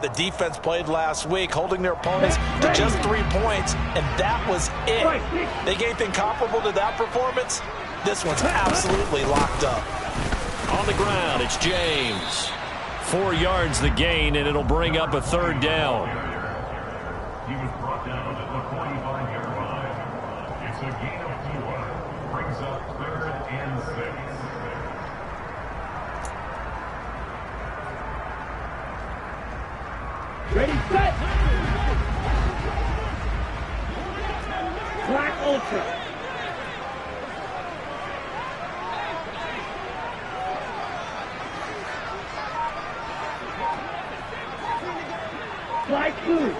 the defense played last week, holding their opponents to just 3 points, and that was it. They gave anything comparable to that performance? This one's absolutely locked up. On the ground, it's James. 4 yards the gain, and it'll bring up a third down. He was brought down at the 45-yard line. It's a gain of 4. Brings up 3rd and 6. Ready, set! Black Ultra. Black Blue.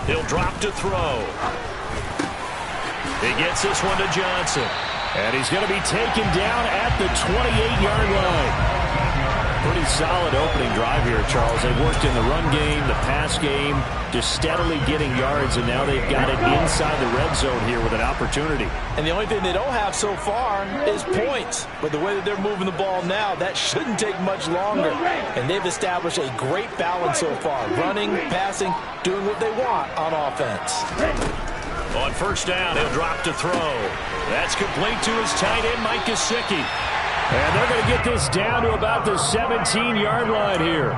He'll drop to throw. He gets this one to Johnson. And he's going to be taken down at the 28-yard line. Pretty solid opening drive here, Charles. They've worked in the run game, the pass game, just steadily getting yards, and now they've got it inside the red zone here with an opportunity. And the only thing they don't have so far is points. But the way that they're moving the ball now, that shouldn't take much longer. And they've established a great balance so far. Running, passing, doing what they want on offense. On first down, he'll drop to throw. That's complete to his tight end, Mike Gesicki. And they're going to get this down to about the 17-yard line here.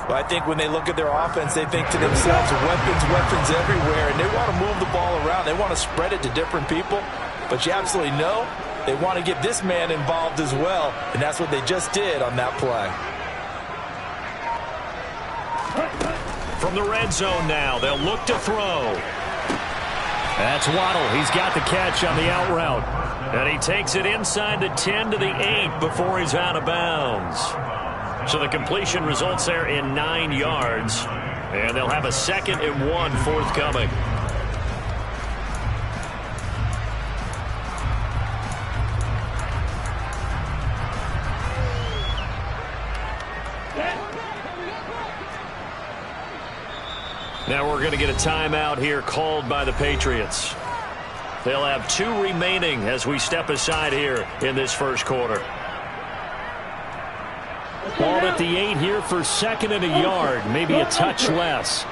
Well, I think when they look at their offense, they think to themselves, weapons everywhere, and they want to move the ball around. They want to spread it to different people. But you absolutely know they want to get this man involved as well, and that's what they just did on that play. From the red zone now, they'll look to throw. That's Waddle. He's got the catch on the out route. And he takes it inside the 10 to the 8 before he's out of bounds. So the completion results there in 9 yards. And they'll have a 2nd and 1 forthcoming. Now we're going to get a timeout here called by the Patriots. They'll have 2 remaining as we step aside here in this first quarter. Ball at the 8 here for 2nd and a yard, maybe a touch less.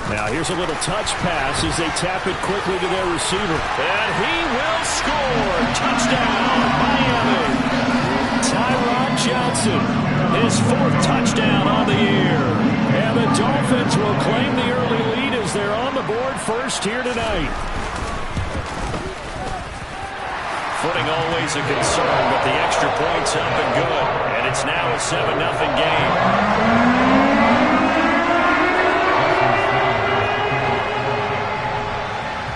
Now here's a little touch pass as they tap it quickly to their receiver. And he will score. Touchdown, Miami. Tyrod Johnson, his 4th touchdown on the year. And the Dolphins will claim the early lead as they're on the board first here tonight. Footing always a concern, but the extra point's up and good. And it's now a 7-0 game.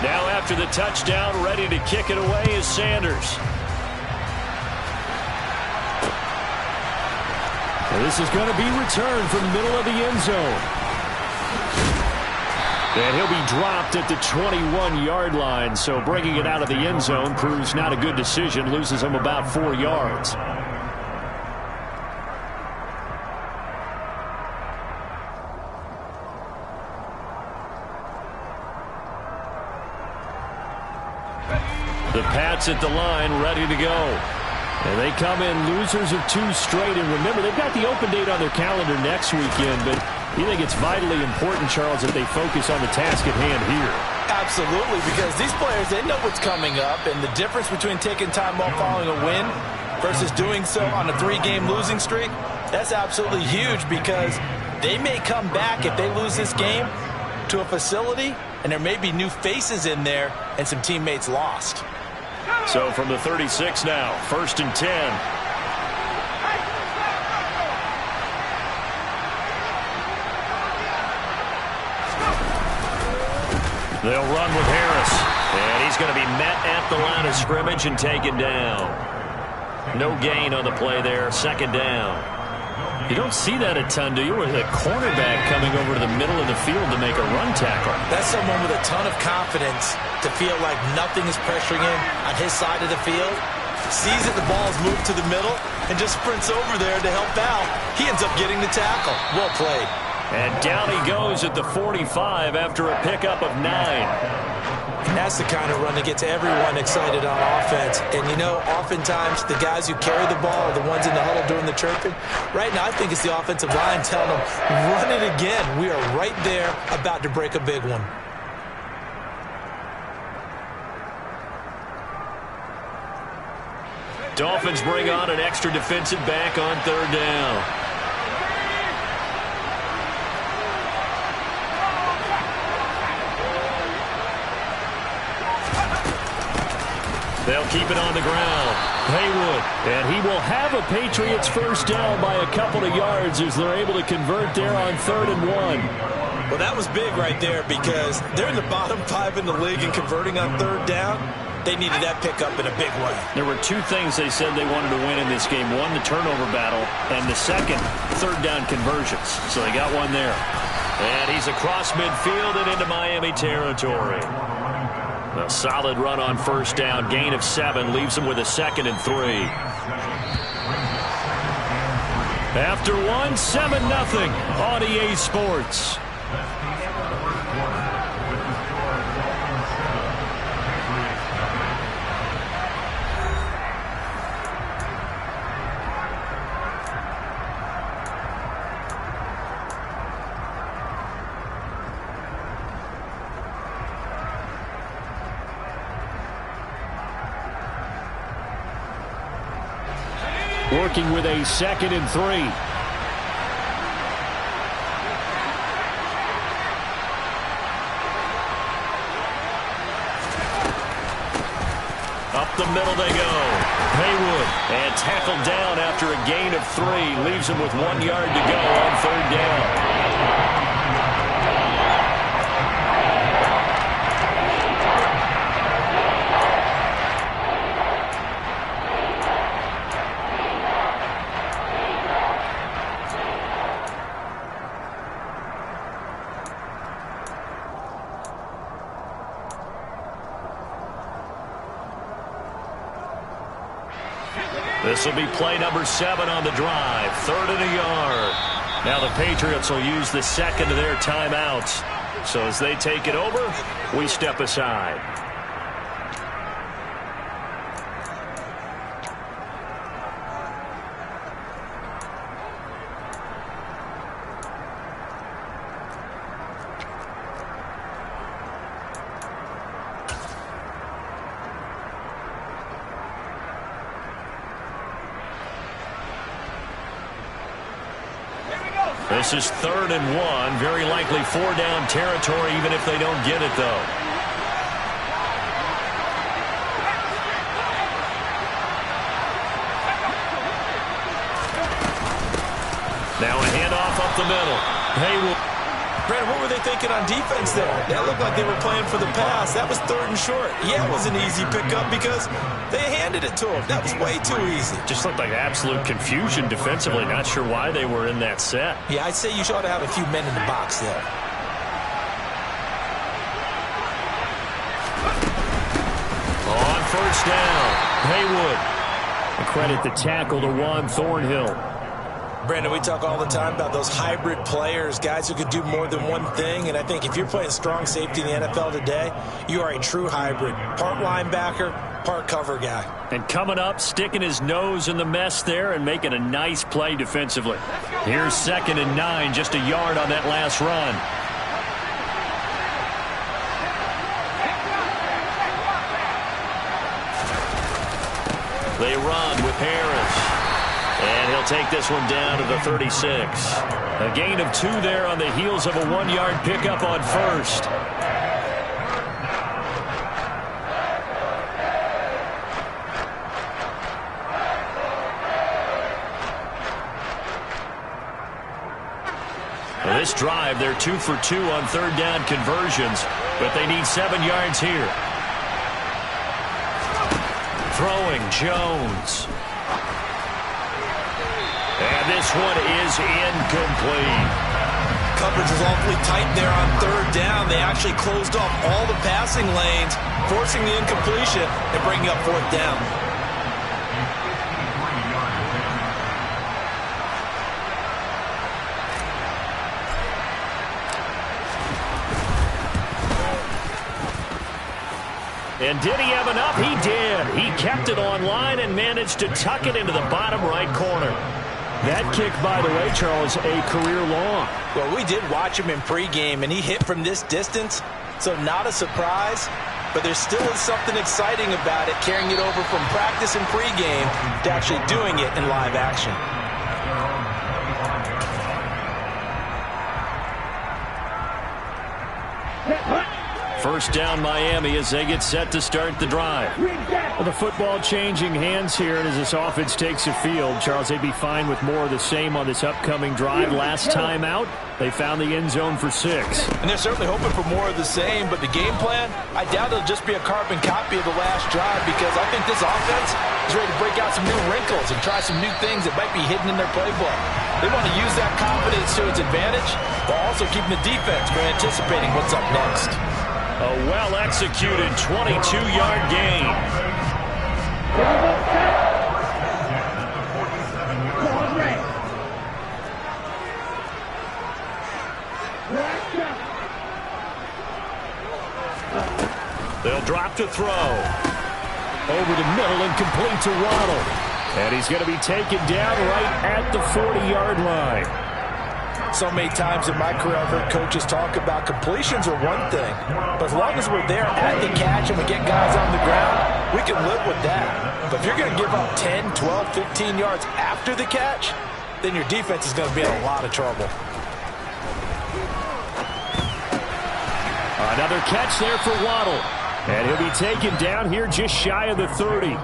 Now after the touchdown, ready to kick it away is Sanders. This is going to be returned from the middle of the end zone. And he'll be dropped at the 21-yard line, so bringing it out of the end zone proves not a good decision, loses him about 4 yards. The Pats at the line, ready to go. And they come in losers of 2 straight. And remember, they've got the open date on their calendar next weekend. But you think it's vitally important, Charles, that they focus on the task at hand here. Absolutely, because these players, they know what's coming up. And the difference between taking time off following a win versus doing so on a 3-game losing streak, that's absolutely huge because they may come back if they lose this game to a facility, and there may be new faces in there and some teammates lost. So from the 36 now, 1st and 10. They'll run with Harris. And he's going to be met at the line of scrimmage and taken down. No gain on the play there, 2nd down. You don't see that a ton, do you? With a cornerback coming over to the middle of the field to make a run tackle. That's someone with a ton of confidence to feel like nothing is pressuring him on his side of the field. Sees that the ball is moved to the middle and just sprints over there to help out. He ends up getting the tackle. Well played. And down he goes at the 45 after a pickup of 9. And that's the kind of run that gets everyone excited on offense. And, you know, oftentimes the guys who carry the ball are the ones in the huddle doing the chirping. Right now, I think it's the offensive line telling them, run it again. We are right there about to break a big one. Dolphins bring on an extra defensive back on third down. They'll keep it on the ground. Haywood, and he will have a Patriots first down by a couple of yards as they're able to convert there on 3rd and 1. Well, that was big right there because they're in the bottom 5 in the league and converting on 3rd down. They needed that pickup in a big way. There were two things they said they wanted to win in this game. One, the turnover battle, and the second, 3rd down conversions. So they got one there. And he's across midfield and into Miami territory. A solid run on first down. Gain of 7 leaves him with a 2nd and 3. After 1, 7-0 on EA Sports. Working with a 2nd and 3. Up the middle they go. Haywood, and tackled down after a gain of 3. Leaves him with 1 yard to go on 3rd down. This will be play number 7 on the drive. 3rd and a yard. Now the Patriots will use the 2nd of their timeouts. So as they take it over, we step aside. This is 3rd and 1. Very likely 4-down territory, even if they don't get it, though. Now a handoff up the middle. Haywood. Brandon, what were they thinking on defense there? That looked like they were playing for the pass. That was 3rd and short. Yeah, it was an easy pickup because they handed it to him. That was way too easy. Just looked like absolute confusion defensively. Not sure why they were in that set. Yeah, I'd say you ought to have a few men in the box there. On first down, Haywood. And credit the tackle to Juan Thornhill. Brandon, we talk all the time about those hybrid players, guys who could do more than one thing. And I think if you're playing strong safety in the NFL today, you are a true hybrid. Part linebacker, part cover guy. And coming up, sticking his nose in the mess there and making a nice play defensively. Here's 2nd and 9, just a yard on that last run. They run with Harris. And he'll take this one down to the 36. A gain of 2 there on the heels of a 1-yard pickup on first. Now this drive, they're 2 for 2 on 3rd down conversions, but they need 7 yards here. Throwing Jones. And this one is incomplete. Coverage was awfully tight there on 3rd down. They actually closed off all the passing lanes, forcing the incompletion and bringing up 4th down. And did he have enough? He did. He kept it on line and managed to tuck it into the bottom right corner. That kick, by the way, Charles, a career long. Well, we did watch him in pregame, and he hit from this distance, so not a surprise. But there still is something exciting about it, carrying it over from practice and pregame to actually doing it in live action. First down, Miami, as they get set to start the drive. Well, the football changing hands here, and as this offense takes the field, Charles, they'd be fine with more of the same on this upcoming drive. Last time out, they found the end zone for 6. And they're certainly hoping for more of the same, but the game plan, I doubt it'll just be a carbon copy of the last drive, because I think this offense is ready to break out some new wrinkles and try some new things that might be hidden in their playbook. They want to use that confidence to its advantage, while also keeping the defense from anticipating what's up next. A well-executed 22-yard gain. They'll drop to throw. Over the middle and complete to Waddle. And he's going to be taken down right at the 40-yard line. So many times in my career I've heard coaches talk about completions are one thing, but as long as we're there at the catch and we get guys on the ground, we can live with that. But if you're going to give up 10, 12, 15 yards after the catch, then your defense is going to be in a lot of trouble. Another catch there for Waddle. And he'll be taken down here just shy of the 30.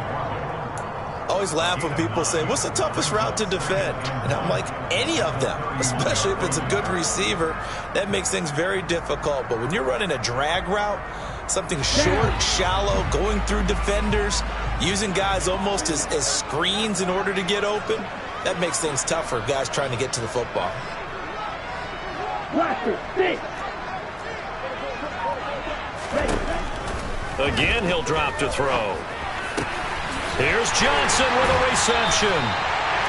Always laugh when people say, what's the toughest route to defend? And I'm like, any of them, especially if it's a good receiver. That makes things very difficult. But when you're running a drag route, something short, shallow, going through defenders, using guys almost as screens in order to get open, that makes things tough for guys trying to get to the football. Again, he'll drop to throw. Here's Johnson with a reception.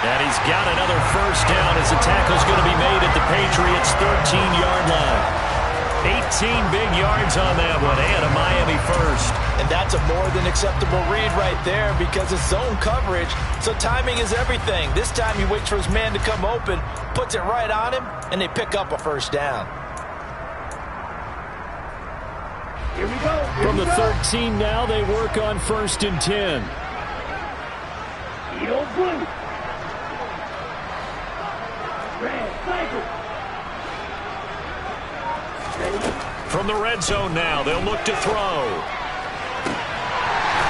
And he's got another first down as the tackle's going to be made at the Patriots' 13-yard line. 18 big yards on that one, and a Miami first. And that's a more than acceptable read right there, because it's zone coverage, so timing is everything. This time he waits for his man to come open, puts it right on him, and they pick up a first down. Here we go. From the 13 now, they work on 1st and 10. Blue. Red, cycle. From the red zone now, they'll look to throw.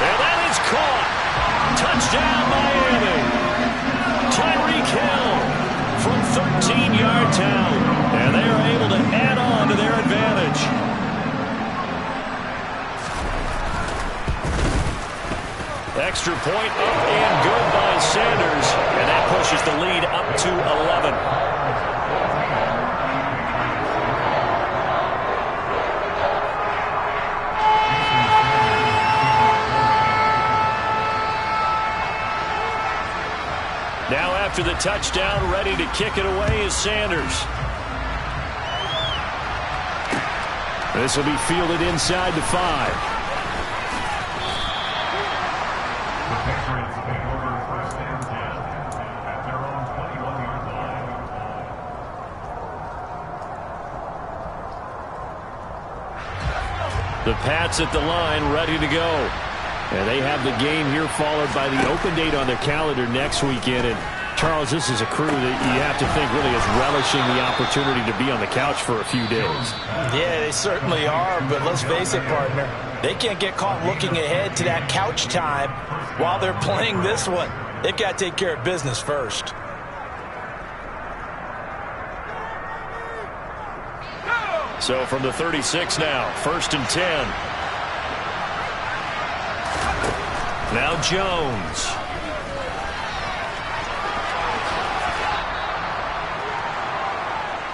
And that is caught. Touchdown, Miami. Tyreek Hill from 13 yards out. And they are able to add on to their advantage. Extra point up and good by Sanders. And that pushes the lead up to 11. Now after the touchdown, ready to kick it away is Sanders. This will be fielded inside the 5. The Pats at the line, ready to go. And they have the game here followed by the open date on their calendar next weekend. And Charles, this is a crew that you have to think really is relishing the opportunity to be on the couch for a few days. Yeah, they certainly are, but let's face it, partner. They can't get caught looking ahead to that couch time while they're playing this one. They've got to take care of business first. So from the 36 now, 1st and 10. Now Jones.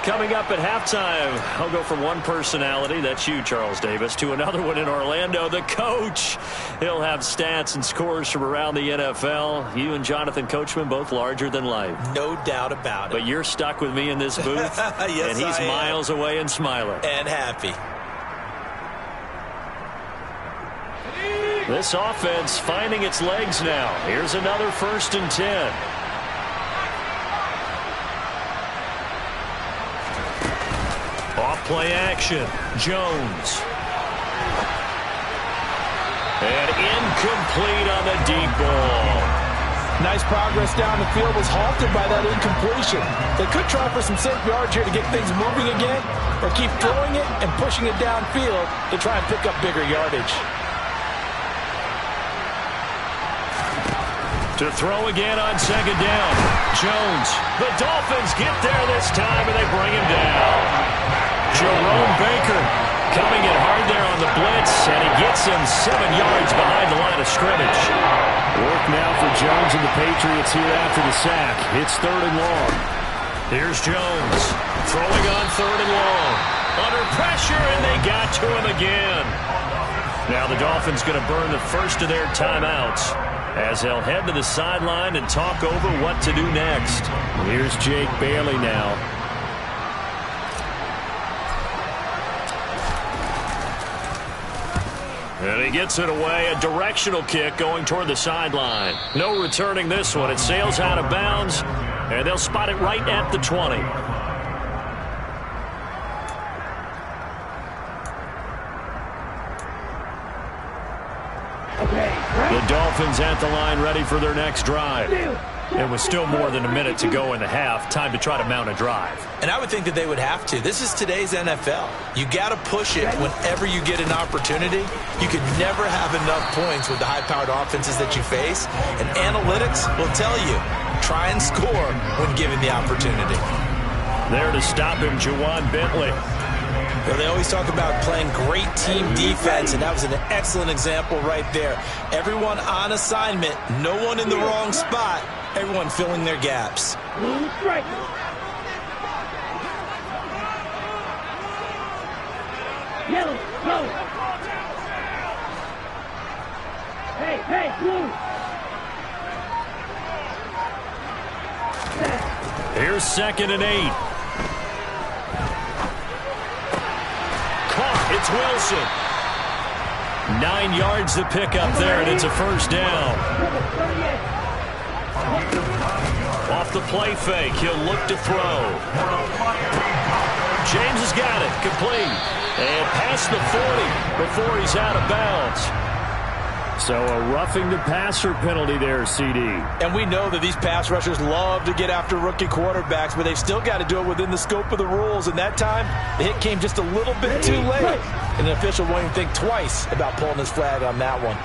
Coming up at halftime, I'll go from one personality, that's you, Charles Davis, to another one in Orlando, the coach. He'll have stats and scores from around the NFL. You and Jonathan Coachman, both larger than life. No doubt about it. But you're stuck with me in this booth, yes, and he's miles away and smiling. And happy. This offense finding its legs now. Here's another 1st and 10. Off play action. Jones. And incomplete on the deep ball. Nice progress down the field, was halted by that incompletion. They could try for some safe yards here to get things moving again, or keep throwing it and pushing it downfield to try and pick up bigger yardage. To throw again on 2nd down. Jones. The Dolphins get there this time, and they bring him down. Jerome Baker coming in hard there on the blitz, and he gets him 7 yards behind the line of scrimmage. Work now for Jones and the Patriots here after the sack. It's 3rd and long. Here's Jones throwing on 3rd and long. Under pressure, and they got to him again. Now the Dolphins going to burn the first of their timeouts as they'll head to the sideline and talk over what to do next. Here's Jake Bailey now. And he gets it away, a directional kick going toward the sideline. No returning this one. It sails out of bounds, and they'll spot it right at the 20. The Dolphins at the line ready for their next drive. It was still more than a minute to go in the half. Time to try to mount a drive. And I would think that they would have to. This is today's NFL. You got to push it whenever you get an opportunity. You can never have enough points with the high-powered offenses that you face. And analytics will tell you, try and score when given the opportunity. There to stop him, Juwan Bentley. Well, they always talk about playing great team defense, and that was an excellent example right there. Everyone on assignment, no one in the wrong spot, everyone filling their gaps. Strike. Yellow, go. Hey, blue. Here's 2nd and 8. It's Wilson. 9 yards to pick up there, and it's a 1st down. Off the play fake, he'll look to throw. James has got it, complete. And past the 40 before he's out of bounds. So a roughing the passer penalty there, CD. And we know that these pass rushers love to get after rookie quarterbacks, but they've still got to do it within the scope of the rules. And that time, the hit came just a little bit too late. And an official won't even think twice about pulling his flag on that one.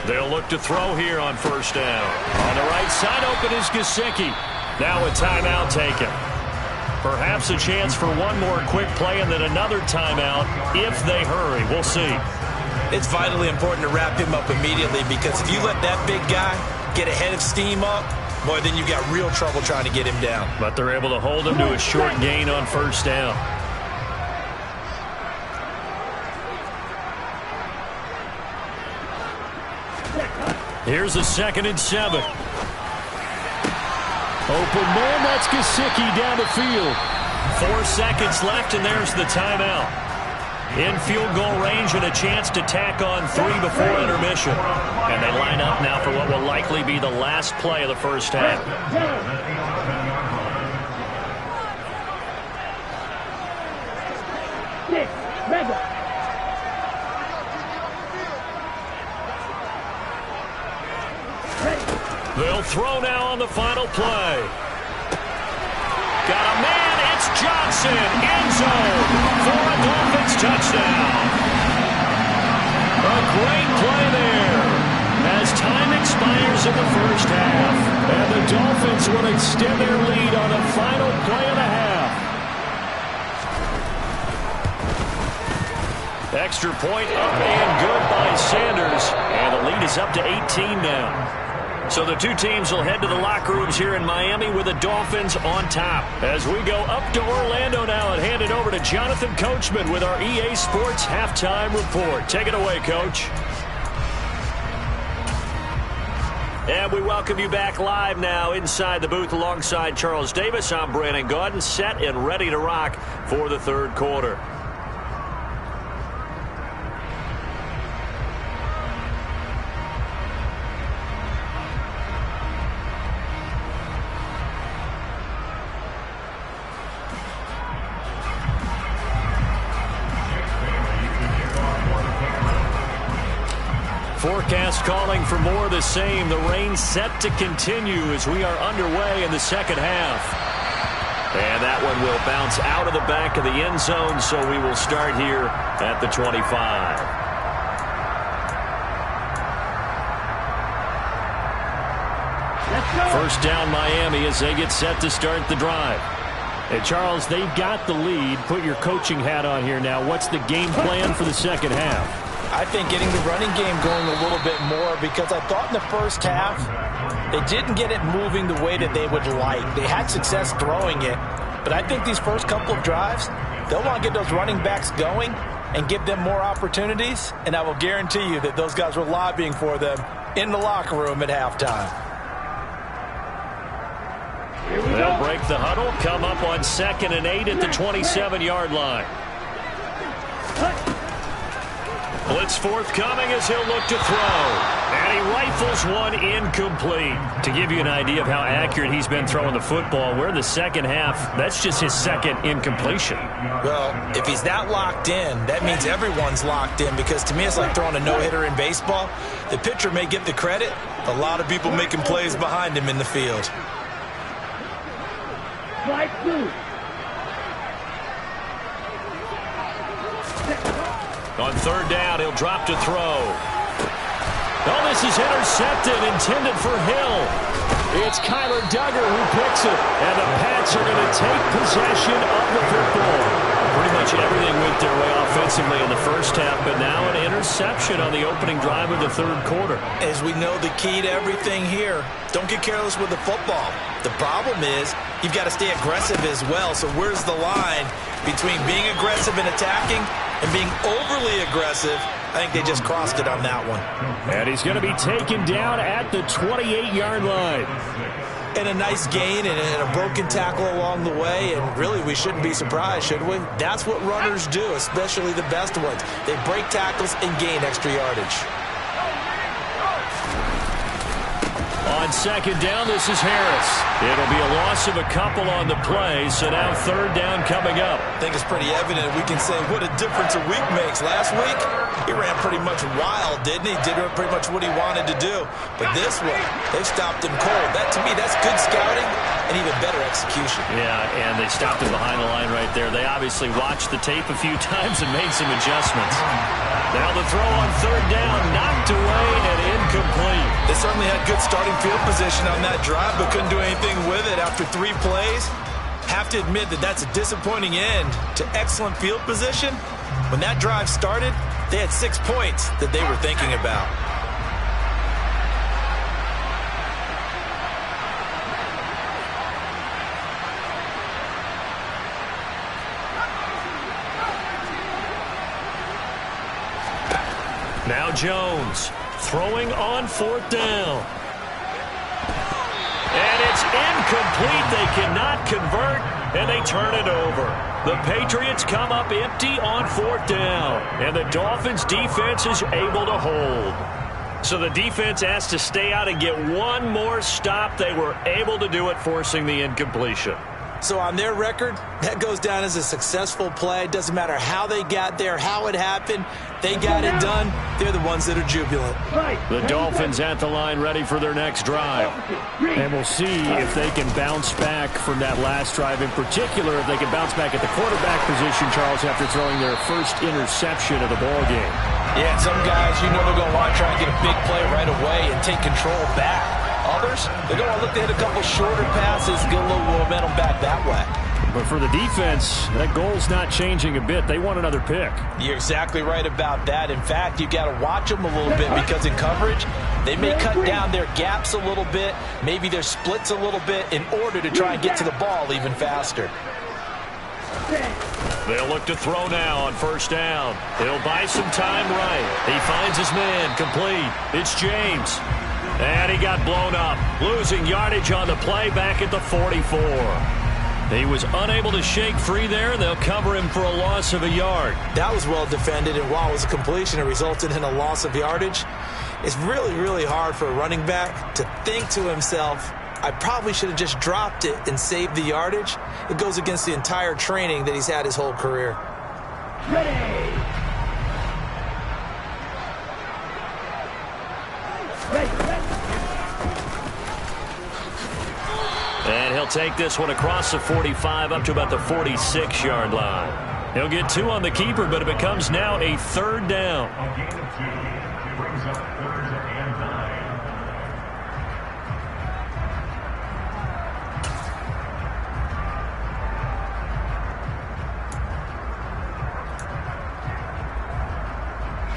They'll look to throw here on 1st down. On the right side open is Gesicki. Now a timeout taken. Perhaps a chance for one more quick play and then another timeout if they hurry. We'll see. It's vitally important to wrap him up immediately, because if you let that big guy get a head of steam up, boy, then you've got real trouble trying to get him down. But they're able to hold him to a short gain on 1st down. Here's a 2nd and 7. Open man, that's Gesicki down the field. 4 seconds left, and there's the timeout. In field goal range and a chance to tack on 3 before intermission. And they line up now for what will likely be the last play of the 1st half. They'll throw now on the final play. Got a man, it's Johnson, end zone for a Dolphins touchdown. A great play there as time expires in the 1st half. And the Dolphins will extend their lead on a final play and a half. Extra point up and good by Sanders. And the lead is up to 18 now. So the two teams will head to the locker rooms here in Miami with the Dolphins on top. As we go up to Orlando now and hand it over to Jonathan Coachman with our EA Sports Halftime Report. Take it away, Coach. And we welcome you back live now inside the booth alongside Charles Davis. I'm Brandon Gaudin, set and ready to rock for the 3rd quarter. Forecast calling for more of the same. The rain set to continue as we are underway in the second half. And that one will bounce out of the back of the end zone, so we will start here at the 25. First down Miami as they get set to start the drive. And Charles, they've got the lead. Put your coaching hat on here now. What's the game plan for the second half? I think getting the running game going a little bit more, because I thought in the first half they didn't get it moving the way that they would like. They had success throwing it, but I think these first couple of drives, they'll want to get those running backs going and give them more opportunities, and I will guarantee you that those guys were lobbying for them in the locker room at halftime. They'll break the huddle, come up on 2nd and 8 at the 27-yard line. Blitz forthcoming as he'll look to throw. And he rifles one incomplete. To give you an idea of how accurate he's been throwing the football, we're in the second half. That's just his second incompletion. Well, if he's that locked in, that means everyone's locked in, because to me it's like throwing a no-hitter in baseball. The pitcher may get the credit, a lot of people making plays behind him in the field. Slide 2. On 3rd down, he'll drop to throw. Oh, this is intercepted, intended for Hill. It's Kyler Duggar who picks it, and the Pats are going to take possession of the football. Pretty much everything went their way offensively in the first half, but now an interception on the opening drive of the 3rd quarter. As we know, the key to everything here, don't get careless with the football. The problem is you've got to stay aggressive as well. So where's the line between being aggressive and attacking and being overly aggressive? I think they just crossed it on that one. And he's going to be taken down at the 28-yard line. And a nice gain and a broken tackle along the way, and really we shouldn't be surprised, should we? That's what runners do, especially the best ones. They break tackles and gain extra yardage. On 2nd down, this is Harris. It'll be a loss of a couple on the play, so now 3rd down coming up. I think it's pretty evident we can say what a difference a week makes. Last week, he ran pretty much wild, didn't he? Did pretty much what he wanted to do. But this one, they've stopped him cold. That, to me, that's good scouting and even better execution. Yeah, and they stopped him behind the line right there. They obviously watched the tape a few times and made some adjustments. Now the throw on 3rd down, knocked away and incomplete. They certainly had good starting field position on that drive, but couldn't do anything with it after 3 plays. Have to admit that that's a disappointing end to excellent field position. When that drive started, they had 6 points that they were thinking about. Now Jones throwing on 4th down. And it's incomplete. They cannot convert, and they turn it over. The Patriots come up empty on 4th down, and the Dolphins' defense is able to hold. So the defense has to stay out and get one more stop. They were able to do it, forcing the incompletion. So on their record, that goes down as a successful play. Doesn't matter how they got there, how it happened. They got it done. They're the ones that are jubilant. The Dolphins at the line, ready for their next drive. And we'll see if they can bounce back from that last drive. In particular, if they can bounce back at the quarterback position, Charles, after throwing their first interception of the ball game. Yeah, some guys, you know, they're going to want to try and get a big play right away and take control back. Others, they're going to look to hit a couple shorter passes, get a little momentum back that way. But for the defense, that goal's not changing a bit. They want another pick. You're exactly right about that. In fact, you got to watch them a little bit, because in coverage, they may cut down their gaps a little bit, maybe their splits a little bit, in order to try and get to the ball even faster. They'll look to throw now on 1st down. He'll buy some time right. He finds his man, complete. It's James. And he got blown up, losing yardage on the play back at the 44. He was unable to shake free there. They'll cover him for a loss of a yard. That was well defended, and while it was a completion, it resulted in a loss of yardage. It's really, really hard for a running back to think to himself, I probably should have just dropped it and saved the yardage. It goes against the entire training that he's had his whole career. Ready. they'll take this one across the 45 up to about the 46-yard line. He'll get 2 on the keeper, but it becomes now a 3rd down. A gain of 2 brings up 3rd and 9.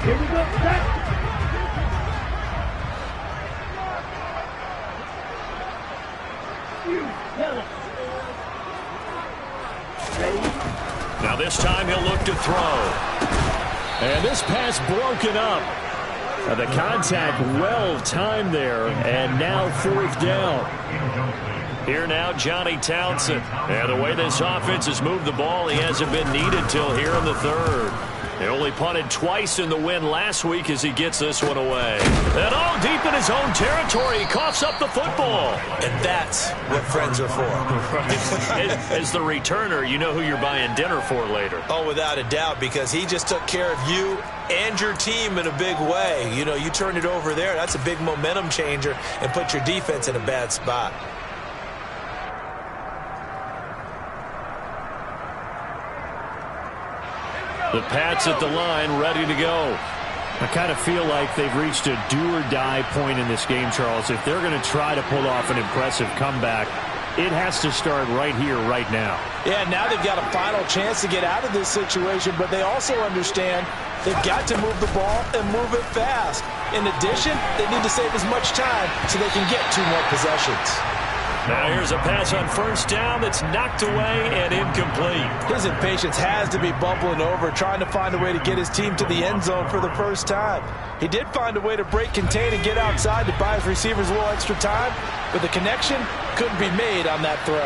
Here we go. Set. Yellow. Ready? Now this time he'll look to throw. And this pass broken up. The contact well timed there, and now 4th down. Here now, Johnny Townsend. And the way this offense has moved the ball, he hasn't been needed till here in the 3rd. He only punted twice in the win last week as he gets this one away. And all deep in his own territory, he coughs up the football. And that's what friends are for. As the returner, you know who you're buying dinner for later. Oh, without a doubt, because he just took care of you and your team in a big way. You know, you turned it over there. That's a big momentum changer and put your defense in a bad spot. The Pats at the line, ready to go. I kind of feel like they've reached a do-or-die point in this game, Charles. If they're going to try to pull off an impressive comeback, it has to start right here, right now. Yeah, now they've got a final chance to get out of this situation, but they also understand they've got to move the ball and move it fast. In addition, they need to save as much time so they can get 2 more possessions. Now here's a pass on 1st down that's knocked away and incomplete. His impatience has to be bubbling over, trying to find a way to get his team to the end zone for the first time. He did find a way to break, contain, and get outside to buy his receivers a little extra time, but the connection couldn't be made on that throw.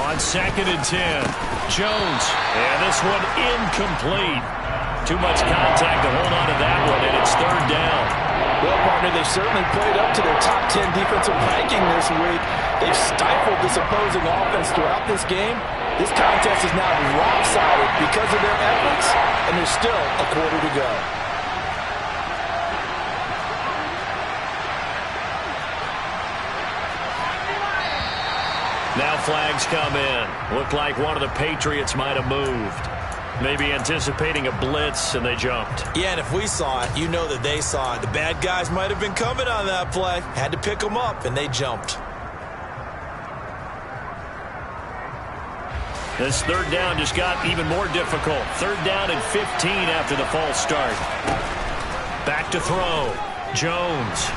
On 2nd and 10, Jones, and this one incomplete. Too much contact to hold on to that one, and it's 3rd down. Well, partner, they certainly played up to their top 10 defensive ranking this week. They've stifled this opposing offense throughout this game. This contest is now lopsided because of their efforts, and there's still a quarter to go. Now flags come in. Looked like one of the Patriots might have moved. Maybe anticipating a blitz, and they jumped. Yeah, and if we saw it, you know that they saw it. The bad guys might have been coming on that play. Had to pick them up, and they jumped. This 3rd down just got even more difficult. 3rd down and 15 after the false start. Back to throw. Jones.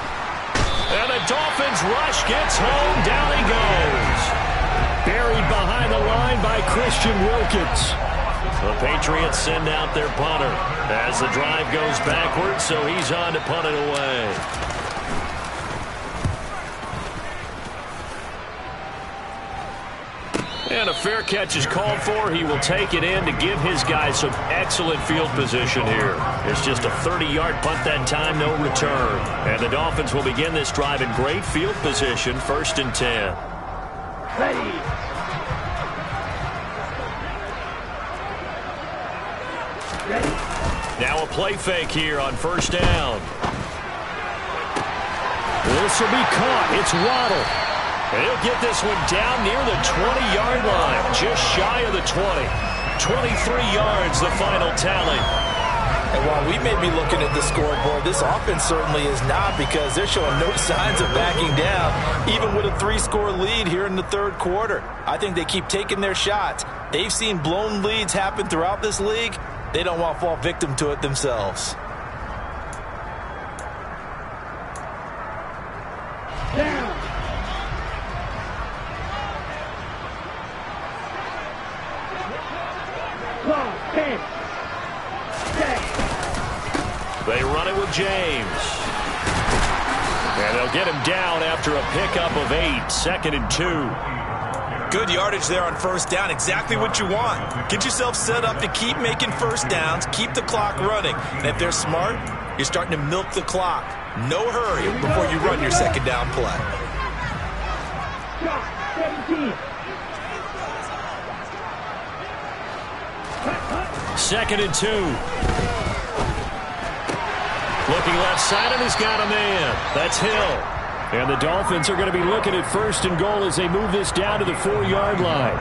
And the Dolphins rush gets home. Down he goes. Buried behind the line by Christian Wilkins. The Patriots send out their punter as the drive goes backwards, so he's on to punt it away. And a fair catch is called for. He will take it in to give his guys some excellent field position here. It's just a 30-yard punt that time, no return. And the Dolphins will begin this drive in great field position, 1st and 10. Ready. Now a play fake here on 1st down. This will be caught. It's Waddle. And he'll get this one down near the 20-yard line, just shy of the 20. 23 yards, the final tally. And while we may be looking at the scoreboard, this offense certainly is not, because they're showing no signs of backing down, even with a 3-score lead here in the 3rd quarter. I think they keep taking their shots. They've seen blown leads happen throughout this league. They don't want to fall victim to it themselves. Down. Clock. 10. Set. They run it with James. And they'll get him down after a pickup of 8, 2nd and 2. Good yardage there on 1st down. Exactly what you want. Get yourself set up to keep making 1st downs, keep the clock running. And if they're smart, you're starting to milk the clock. No hurry before you run your 2nd down play. Shot. 17. 2nd and 2. Looking left side, and he's got a man. That's Hill. And the Dolphins are going to be looking at 1st and goal as they move this down to the 4-yard line.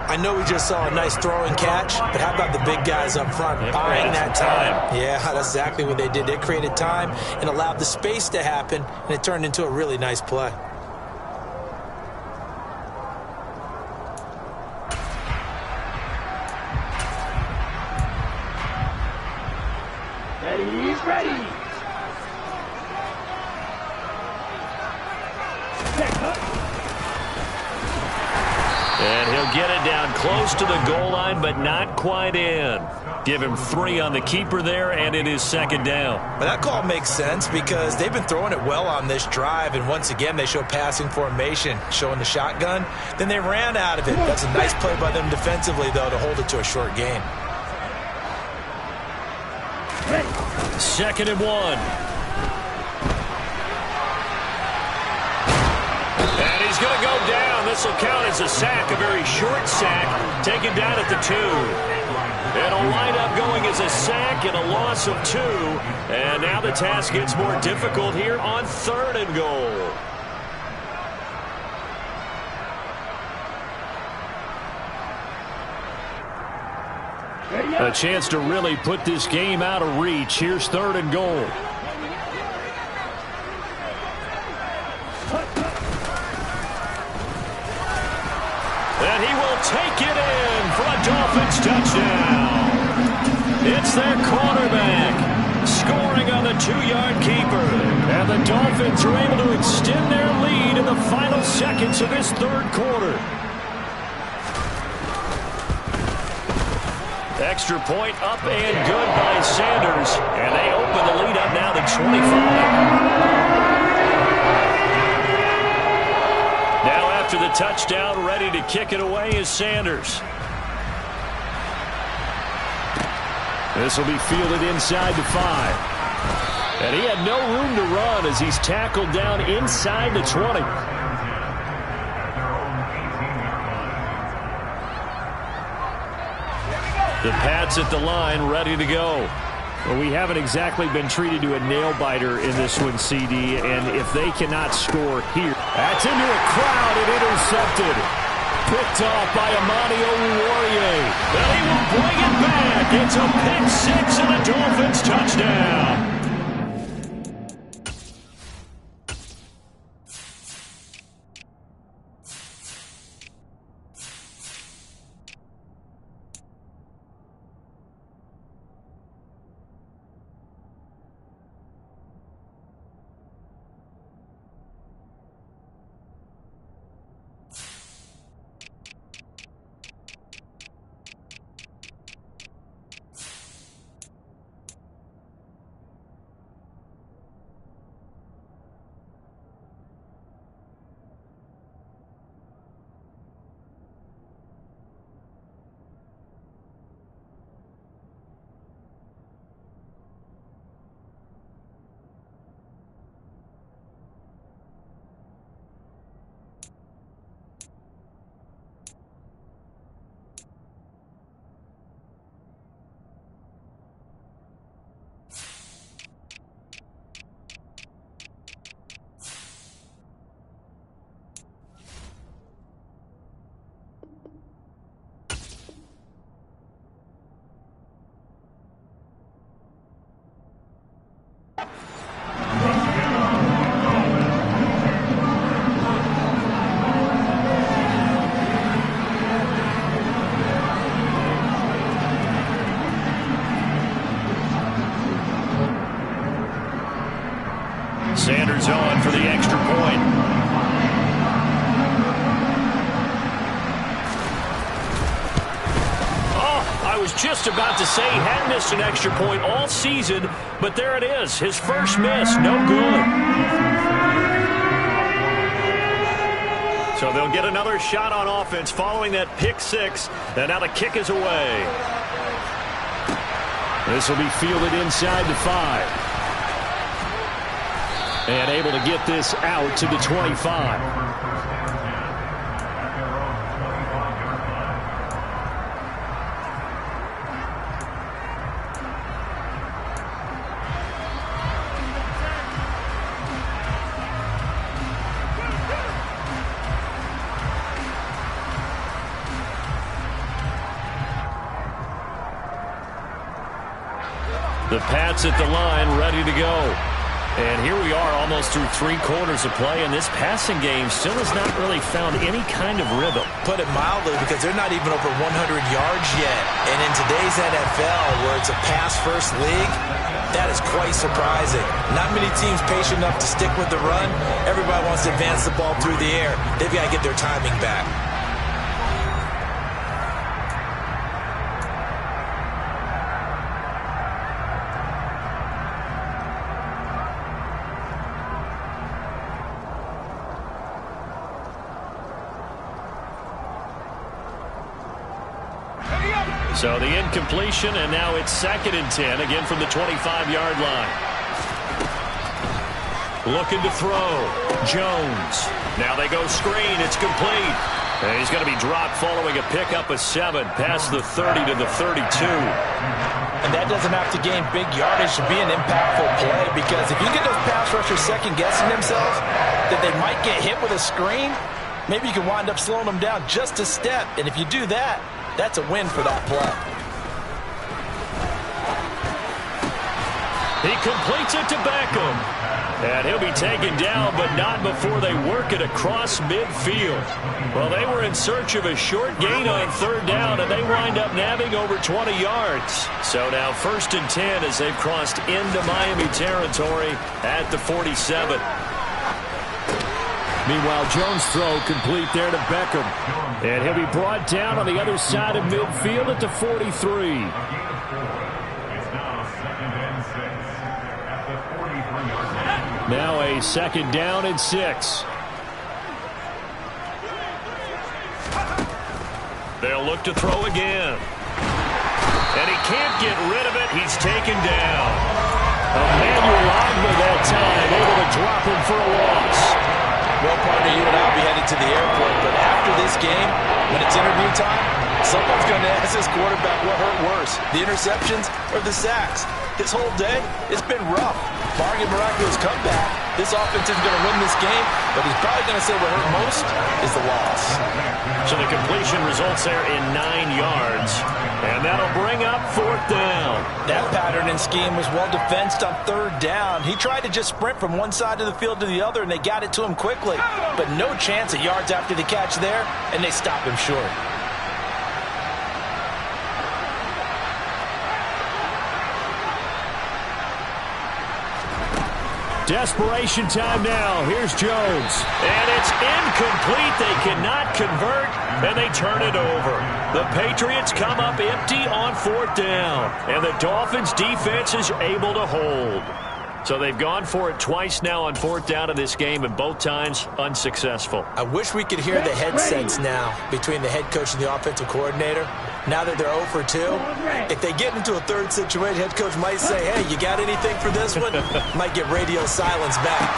I know we just saw a nice throw and catch, but how about the big guys up front buying that time? Yeah, that's exactly what they did. They created time and allowed the space to happen, and it turned into a really nice play. He's ready. And he'll get it down close to the goal line, but not quite in. Give him 3 on the keeper there, and it is 2nd down. But that call makes sense because they've been throwing it well on this drive, and once again they show passing formation, showing the shotgun. Then they ran out of it. That's a nice play by them defensively, though, to hold it to a short gain. 2nd and 1. And he's going to go down. This will count as a sack, a very short sack, taken down at the 2. It'll wind up going as a sack and a loss of 2. And now the task gets more difficult here on 3rd and goal. A chance to really put this game out of reach. Here's 3rd and goal. And he will take it in for a Dolphins touchdown. It's their quarterback scoring on the 2-yard keeper. And the Dolphins are able to extend their lead in the final seconds of this 3rd quarter. Extra point up and good by Sanders. And they open the lead up now to 25. Now after the touchdown, ready to kick it away is Sanders. This will be fielded inside the 5. And he had no room to run as he's tackled down inside the 20. The Pats at the line, ready to go. Well, we haven't exactly been treated to a nail-biter in this one, CD, and if they cannot score here. That's into a crowd and intercepted. Picked off by Amani Oruwariye. And he will bring it back. It's a pick 6 and a Dolphins touchdown. Sanders on for the extra point. Oh, I was just about to say he hadn't missed an extra point all season, but there it is. His first miss, no good. So they'll get another shot on offense following that pick 6, and now the kick is away. This will be fielded inside the 5. And able to get this out to the 25. The Pats at the line, ready to go. And here we are almost through 3 quarters of play, and this passing game still has not really found any kind of rhythm. Put it mildly, because they're not even over 100 yards yet. And in today's NFL, where it's a pass-first league, that is quite surprising. Not many teams patient enough to stick with the run. Everybody wants to advance the ball through the air. They've got to get their timing back. So the incompletion, and now it's 2nd and 10, again from the 25-yard line. Looking to throw. Jones. Now they go screen. It's complete. And he's going to be dropped following a pickup of 7 past the 30 to the 32. And that doesn't have to gain big yardage to be an impactful play, because if you get those pass rushers second-guessing themselves that they might get hit with a screen, maybe you can wind up slowing them down just a step. And if you do that, that's a win for that play. He completes it to Beckham. And he'll be taken down, but not before they work it across midfield. Well, they were in search of a short gain on 3rd down, and they wind up nabbing over 20 yards. So now 1st and 10 as they've crossed into Miami territory at the 47. Meanwhile, Jones' throw complete there to Beckham. And he'll be brought down on the other side of midfield at the 43. It's now 2nd and 6 at the 43-yard line. Now a 2nd down and 6. They'll look to throw again. And he can't get rid of it. He's taken down. Emmanuel Ogba that time, able to drop him for a loss. Well, partner, you and I will be headed to the airport, but after this game, when it's interview time, someone's going to ask this quarterback what hurt worse, the interceptions or the sacks. His whole day, it's been rough. Barring a miraculous comeback, this offense isn't going to win this game, but he's probably going to say what hurt most is the loss. So the completion results there in 9 yards, and that'll bring up 4th down. That pattern and scheme was well defensed on 3rd down. He tried to just sprint from one side of the field to the other, and they got it to him quickly. But no chance at yards after the catch there, and they stop him short. Desperation time now. Here's Jones. And it's incomplete. They cannot convert, and they turn it over. The Patriots come up empty on 4th down, and the Dolphins' defense is able to hold. So they've gone for it twice now on 4th down in this game, and both times unsuccessful. I wish we could hear the headsets now between the head coach and the offensive coordinator. Now that they're 0 for 2, if they get into a 3rd situation, head coach might say, hey, you got anything for this one? Might get radio silence back.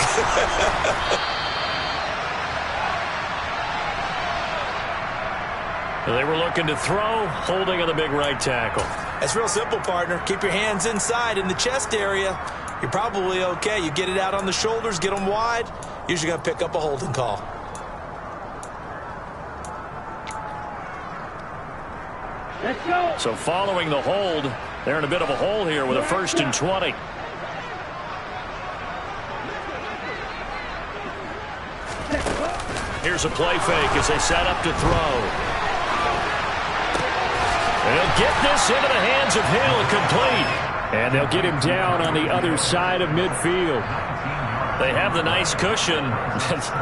They were looking to throw, holding on the big right tackle. That's real simple, partner. Keep your hands inside in the chest area. You're probably okay. You get it out on the shoulders, get them wide, usually going to pick up a holding call. Let's go. So following the hold, they're in a bit of a hole here with a 1st and 20. Here's a play fake as they set up to throw. They'll get this into the hands of Hill, complete. And they'll get him down on the other side of midfield. They have the nice cushion.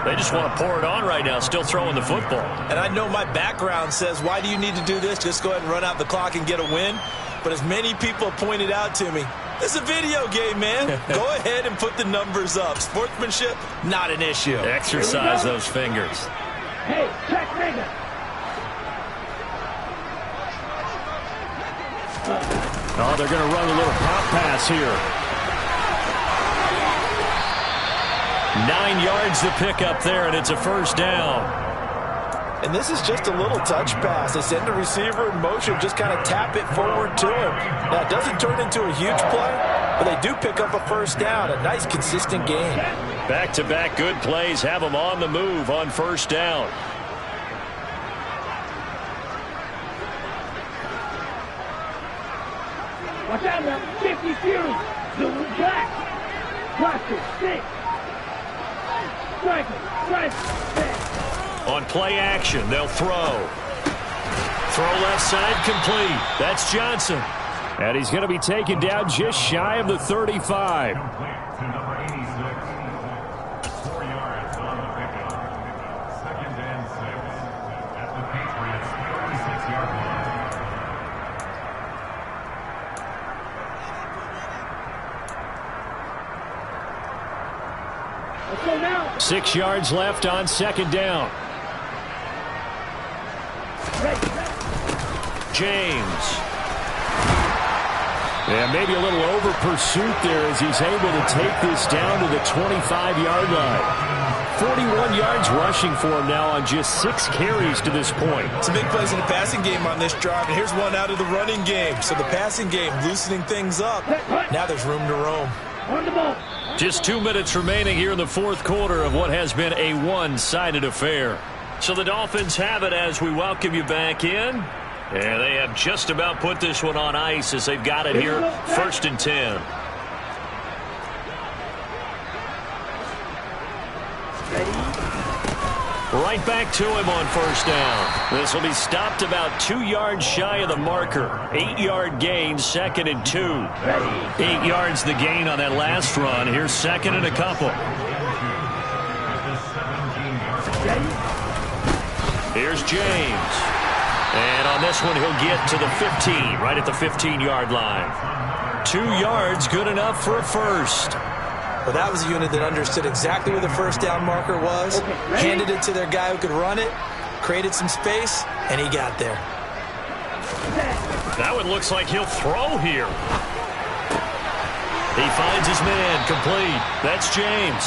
They just want to pour it on right now, still throwing the football. And I know my background says, why do you need to do this? Just go ahead and run out the clock and get a win. But as many people have pointed out to me, it's a video game, man. Go ahead and put the numbers up. Sportsmanship, not an issue. Exercise those fingers. Hey, check finger. Oh, they're going to run a little pop pass here. 9 yards to pick up there, and it's a 1st down. And this is just a little touch pass. They send the receiver in motion, just kind of tap it forward to him. Now, it doesn't turn into a huge play, but they do pick up a 1st down. A nice, consistent game. Back-to-back good plays have them on the move on 1st down. Watch out now. 50. Safety fuel. Zoom back. Cluster. Stick. Striker. Strike. Back. On play action, they'll throw. Throw left side complete. That's Johnson. And he's going to be taken down just shy of the 35. Complete to number 86. 4 yards on the pickup. 2nd and 6 at the Patriots' 36-yard line. Let's go now. 6 yards left on 2nd down. Ready. James. And maybe a little over pursuit there as he's able to take this down to the 25-yard line. 41 yards rushing for him now on just 6 carries to this point. Some big plays in the passing game on this drive, and here's one out of the running game. So the passing game loosening things up. Now there's room to roam. On the ball. Just 2 minutes remaining here in the 4th quarter of what has been a one-sided affair. So the Dolphins have it as we welcome you back in. And they have just about put this one on ice as they've got it here, 1st and 10. Right back to him on 1st down. This will be stopped about 2 yards shy of the marker. 8-yard gain, 2nd and 2. 8 yards the gain on that last run. Here's 2nd and a couple. Here's James. And on this one, he'll get to the 15, right at the 15-yard line. 2 yards, good enough for a first. Well, that was a unit that understood exactly where the 1st down marker was, handed it to their guy who could run it, created some space, and he got there. That one looks like he'll throw here. He finds his man, complete. That's James.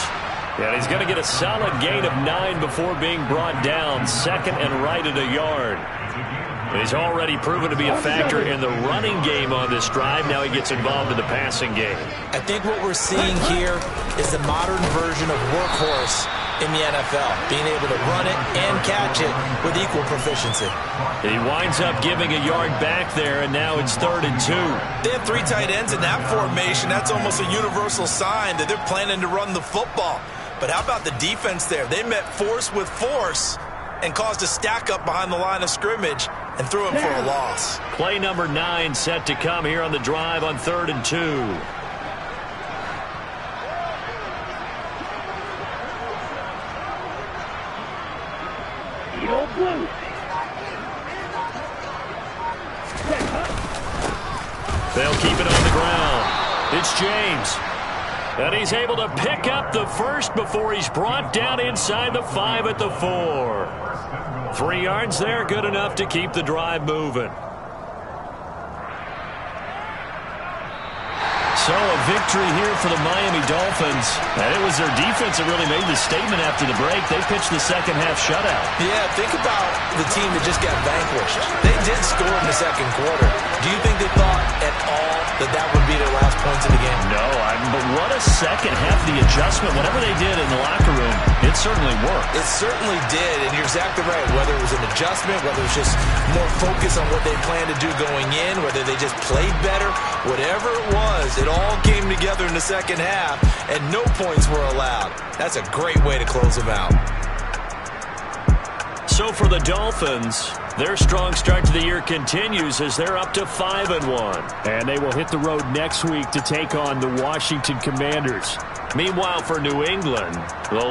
And he's going to get a solid gain of 9 before being brought down, 2nd and right at a yard. He's already proven to be a factor in the running game on this drive. Now he gets involved in the passing game. I think what we're seeing here is the modern version of workhorse in the NFL, being able to run it and catch it with equal proficiency. He winds up giving a yard back there, and now it's 3rd and 2. They have 3 tight ends in that formation. That's almost a universal sign that they're planning to run the football. But how about the defense there? They met force with force and caused a stack up behind the line of scrimmage and threw him for a loss. Play number 9 set to come here on the drive on 3rd and 2. Eagle blue. They'll keep it on the ground. It's James. And he's able to pick up the first before he's brought down inside the 5 at the 4. 3 yards there, good enough to keep the drive moving. So a victory here for the Miami Dolphins. And it was their defense that really made the statement after the break. They pitched the second half shutout. Yeah, think about the team that just got vanquished. They did score in the 2nd quarter. Do you think they thought at all that that would be their last points of the game? No, but what a second half, the adjustment. Whatever they did in the locker room, it certainly worked. It certainly did, and you're exactly right. Whether it was an adjustment, whether it was just more focus on what they planned to do going in, whether they just played better, whatever it was, it all came together in the 2nd half, and no points were allowed. That's a great way to close them out. So for the Dolphins, their strong start to the year continues as they're up to 5-1. And they will hit the road next week to take on the Washington Commanders. Meanwhile, for New England, the